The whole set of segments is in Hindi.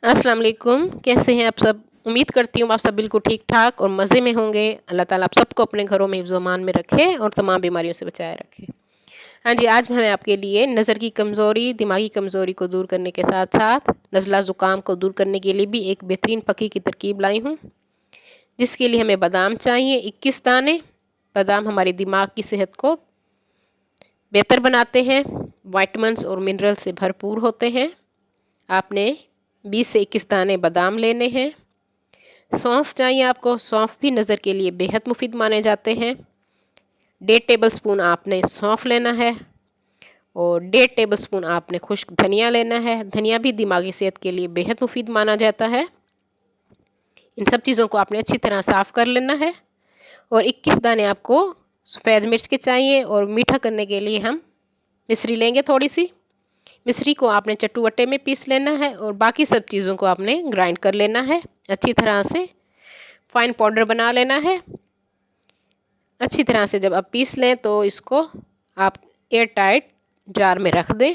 अस्सलाम वालेकुम, कैसे हैं आप सब? उम्मीद करती हूँ आप सब बिल्कुल ठीक-ठाक और मज़े में होंगे। अल्लाह ताला आप सबको अपने घरों में हिफ्ज़-ओ-अमान में रखे और तमाम बीमारियों से बचाए रखे। हाँ जी, आज मैं आपके लिए नज़र की कमज़ोरी, दिमागी कमज़ोरी को दूर करने के साथ-साथ नज़ला ज़ुकाम को दूर करने के लिए भी एक बेहतरीन फ़की की तरकीब लाई हूँ, जिसके लिए हमें बादाम चाहिए 21 दाने। बादाम हमारे दिमाग की सेहत को बेहतर बनाते हैं, विटामिन्स और मिनरल से भरपूर होते हैं। आपने 20 से 21 दाने बादाम लेने हैं। सौंफ चाहिए आपको, सौंफ भी नज़र के लिए बेहद मुफीद माने जाते हैं। 1.5 टेबलस्पून आपने सौंफ लेना है और 1.5 टेबलस्पून आपने खुश्क धनिया लेना है। धनिया भी दिमागी सेहत के लिए बेहद मुफीद माना जाता है। इन सब चीज़ों को आपने अच्छी तरह साफ़ कर लेना है और 21 दाने आपको सफ़ेद मिर्च के चाहिए और मीठा करने के लिए हम मिश्री लेंगे थोड़ी सी। मिश्री को आपने चट्टू-वट्टे में पीस लेना है और बाकी सब चीज़ों को आपने ग्राइंड कर लेना है। अच्छी तरह से फ़ाइन पाउडर बना लेना है। अच्छी तरह से जब आप पीस लें तो इसको आप एयर टाइट जार में रख दें।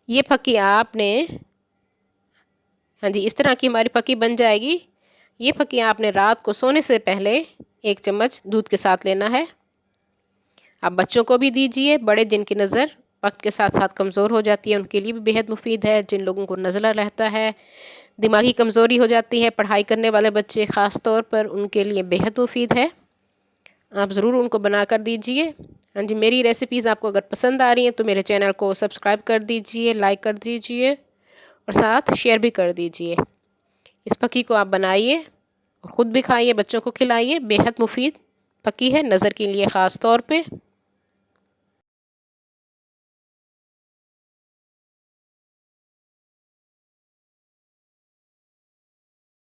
ये फ़क्की आपने हाँ जी, इस तरह की हमारी फ़क्की बन जाएगी। ये फ़क्की आपने रात को सोने से पहले 1 चम्मच दूध के साथ लेना है। आप बच्चों को भी दीजिए, बड़े जिनकी नज़र वक्त के साथ साथ कमज़ोर हो जाती है उनके लिए भी बेहद मुफीद है। जिन लोगों को नज़ला रहता है, दिमागी कमज़ोरी हो जाती है, पढ़ाई करने वाले बच्चे ख़ास तौर पर उनके लिए बेहद मुफीद है। आप ज़रूर उनको बना कर दीजिए। हाँ जी, मेरी रेसिपीज़ आपको अगर पसंद आ रही हैं तो मेरे चैनल को सब्सक्राइब कर दीजिए, लाइक कर दीजिए और साथ शेयर भी कर दीजिए। इस फ़क्की को आप बनाइए और ख़ुद भी खाइए, बच्चों को खिलाइए। बेहद मुफीद फ़क्की है नज़र के लिए ख़ास तौर पे।